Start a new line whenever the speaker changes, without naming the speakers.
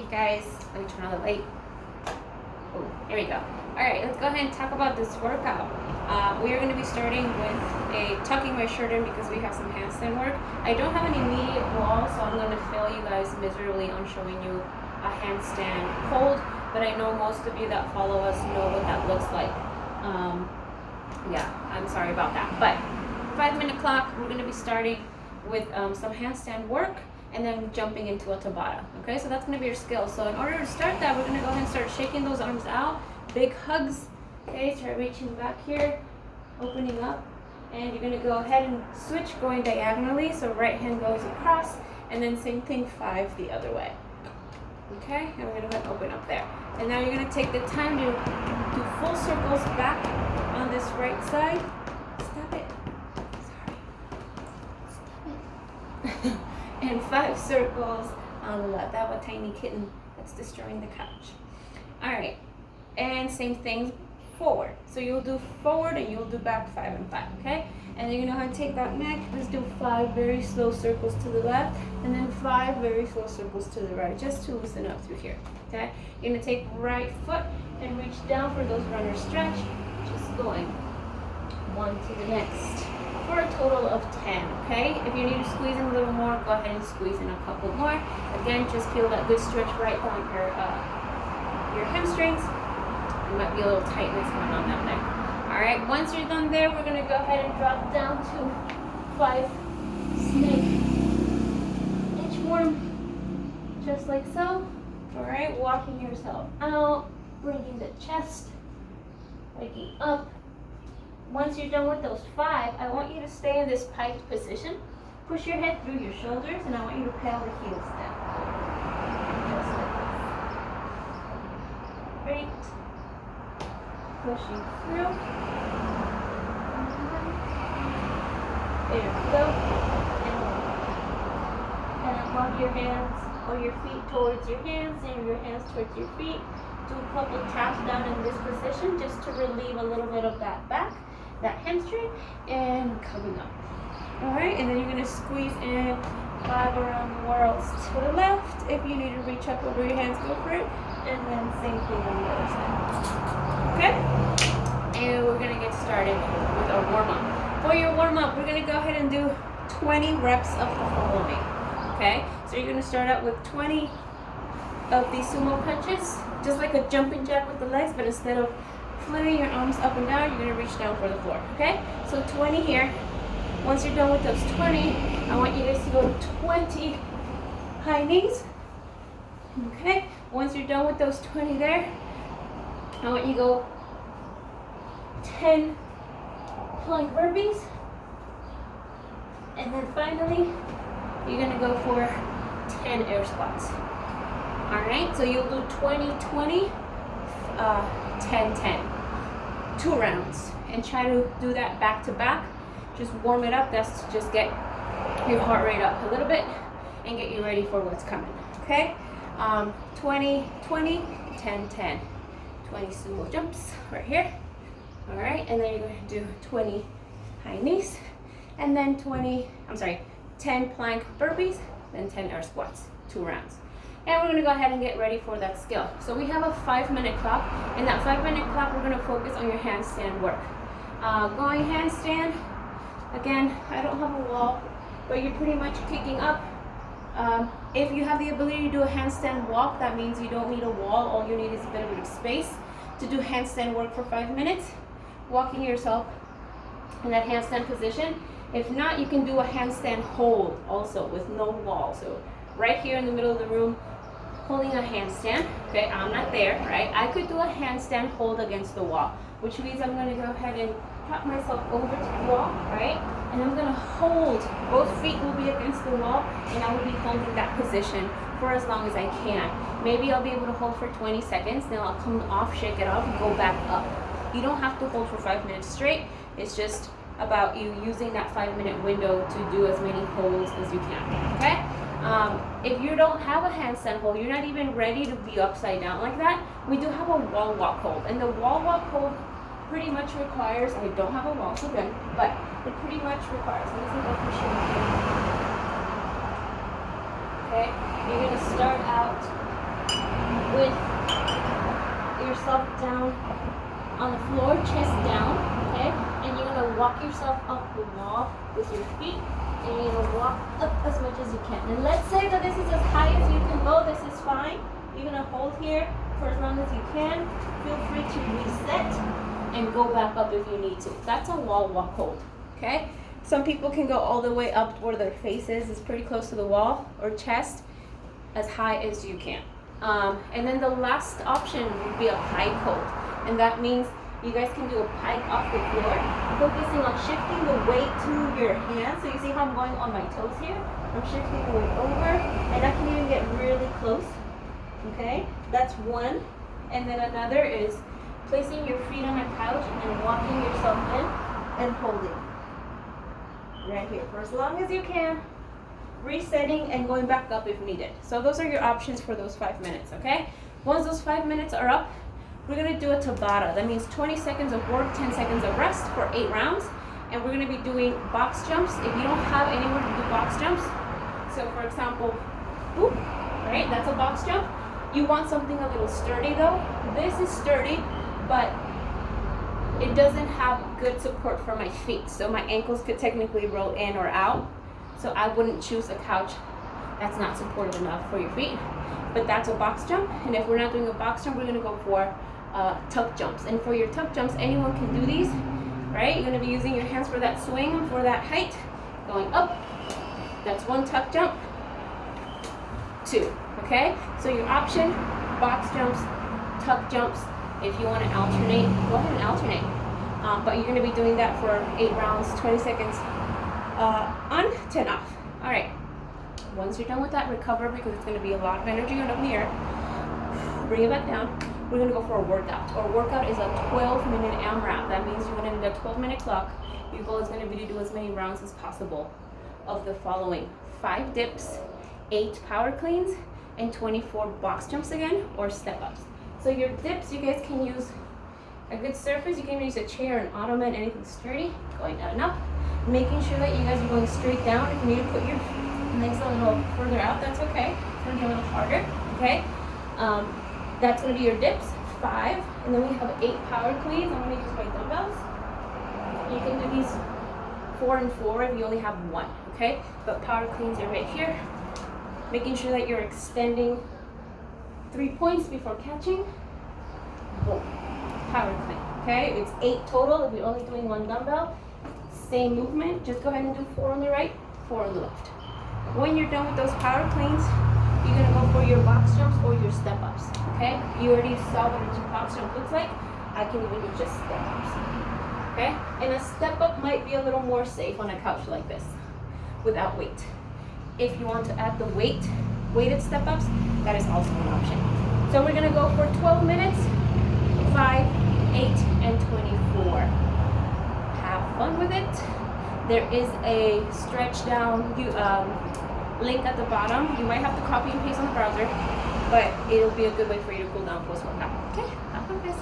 Hey guys, let me turn on the light. Oh, here we go. Alright, let's go ahead and talk about this workout. We are going to be starting with tucking my shirt in because we have some handstand work. I don't have an immediate wall, so I'm going to fail you guys miserably on showing you a handstand hold, but I know most of you that follow us know what that looks like. Yeah, I'm sorry about that. But 5-minute clock, we're going to be starting with some handstand work and then jumping into a Tabata. Okay, so that's going to be your skill. So in order to start that, we're going to go ahead and start shaking those arms out. Big hugs. Okay, start reaching back here, opening up, and you're going to go ahead and switch going diagonally. So right hand goes across, and then same thing 5 the other way. Okay, and we're going to open up there. And now you're going to take the time to do full circles back on this right side. Stop it. Sorry. Stop it. And 5 circles on the left. I have a tiny kitten that's destroying the couch. All right, and same thing forward. So you'll do forward and you'll do back 5 and 5, okay? And then you're gonna take that neck, just do 5 very slow circles to the left, and then 5 very slow circles to the right, just to loosen up through here, okay? You're gonna take right foot and reach down for those runner stretch, just going 1 to the next, for a total of 10, okay? If you need to squeeze in a little more, go ahead and squeeze in a couple more. Again, just feel that good stretch right down your hamstrings. There might be a little tightness going on down there. All right, once you're done there, we're gonna go ahead and drop down to 5 snake inchworm, just like so. All right, walking yourself out, bringing the chest, waking up. Once you're done with those 5, I want you to stay in this pike position. Push your head through your shoulders, and I want you to peel the heels down. Just like this. Great. Pushing through. There we go. And then walk your hands or your feet towards your hands and your hands towards your feet. Do a couple taps down in this position just to relieve a little bit of that back, that hamstring, and coming up. All right, and then you're gonna squeeze in 5 around the worlds to the left. If you need to reach up over your hands, go for it. And then same thing on the other side. Okay? And we're gonna get started with our warm-up. For your warm-up, we're gonna go ahead and do 20 reps of the following. Okay? So you're gonna start out with 20 of these sumo punches, just like a jumping jack with the legs, but instead of flinging your arms up and down, you're gonna reach down for the floor, okay? So 20 here. Once you're done with those 20, I want you guys to go to 20 high knees, okay? Once you're done with those 20 there, I want you to go 10 plank burpees, and then finally, you're gonna go for 10 air squats. All right, so you'll do 20, 20, 10, 10. 2 rounds, and try to do that back to back. Just warm it up. That's to just get your heart rate up a little bit and get you ready for what's coming. Okay, 20, 20, 10, 10. 20 sumo jumps right here. All right, and then you're going to do 20 high knees, and then 10 plank burpees, then 10 air squats. 2 rounds. And we're gonna go ahead and get ready for that skill. So we have a 5-minute clock. In that 5-minute clock, we're gonna focus on your handstand work. Going handstand, again, I don't have a wall, but you're pretty much kicking up. If you have the ability to do a handstand walk, that means you don't need a wall. All you need is a bit of space to do handstand work for 5 minutes, walking yourself in that handstand position. If not, you can do a handstand hold also with no wall. So right here in the middle of the room, holding a handstand. Okay, I'm not there, right? I could do a handstand hold against the wall, which means I'm gonna go ahead and prop myself over to the wall, right? And I'm gonna hold, both feet will be against the wall, and I will be holding that position for as long as I can. Maybe I'll be able to hold for 20 seconds, then I'll come off, shake it off, and go back up. You don't have to hold for 5 minutes straight. It's just about you using that 5-minute window to do as many holds as you can, okay? If you don't have a handstand hold, you're not even ready to be upside down like that, we do have a wall walk hold. And the wall walk hold pretty much requires, I don't have a wall, so good, but it pretty much requires, let me see if I can show you. Okay, you're gonna start out with yourself down on the floor, chest down, okay? And you're gonna walk yourself up the wall with your feet, and you're gonna walk up as much as you can. And let's say that this is as high as you can go, this is fine. You're gonna hold here for as long as you can. Feel free to reset and go back up if you need to. That's a wall walk hold, okay? Some people can go all the way up where their face is. It's pretty close to the wall or chest, as high as you can. And then the last option would be a pike hold. And that means you guys can do a pike off the floor, focusing on shifting the weight to your hands. So you see how I'm going on my toes here? I'm shifting the weight over, and I can even get really close, okay? That's one. And then another is placing your feet on a couch and walking yourself in and holding. Right here, for as long as you can. Resetting and going back up if needed. So those are your options for those 5 minutes, okay? Once those 5 minutes are up, we're gonna do a Tabata. That means 20 seconds of work, 10 seconds of rest for 8 rounds. And we're gonna be doing box jumps. If you don't have anywhere to do box jumps, so for example, whoop, right, that's a box jump. You want something a little sturdy though. This is sturdy, but it doesn't have good support for my feet. So my ankles could technically roll in or out. So I wouldn't choose a couch that's not supportive enough for your feet. But that's a box jump. And if we're not doing a box jump, we're gonna go for tuck jumps. And for your tuck jumps, anyone can do these, right? You're gonna be using your hands for that swing, for that height. Going up, that's one tuck jump, 2, okay? So your option, box jumps, tuck jumps. If you wanna alternate, go ahead and alternate. But you're gonna be doing that for 8 rounds, 20 seconds on, 10 off. All right, once you're done with that, recover because it's gonna be a lot of energy up in the air. Bring it back down. We're gonna go for a workout. Our workout is a 12-minute AMRAP. That means you're gonna need a 12-minute clock. Your goal is gonna be to do as many rounds as possible of the following: 5 dips, 8 power cleans, and 24 box jumps again, or step-ups. So your dips, you guys can use a good surface. You can use a chair, an ottoman, anything sturdy. Going down and up. Making sure that you guys are going straight down. If you need to put your legs a little further out, that's okay. It's gonna be a little harder, okay? That's gonna be your dips, 5. And then we have 8 power cleans. I'm gonna use my dumbbells. You can do these 4 and 4 if you only have 1, okay? But power cleans are right here. Making sure that you're extending 3 points before catching. Boom, power clean, okay? It's 8 total if you're only doing 1 dumbbell. Same movement, just go ahead and do 4 on the right, 4 on the left. When you're done with those power cleans, you're gonna go for your box jumps or your step ups, okay? You already saw what a box jump looks like. I can even do just step ups, okay? And a step up might be a little more safe on a couch like this without weight. If you want to add the weighted step ups, that is also an option. So we're gonna go for 12 minutes, 5, 8, and 24. Have fun with it. There is a stretch down link at the bottom. You might have to copy and paste on the browser, but it'll be a good way for you to cool down post workout. Okay, have fun guys.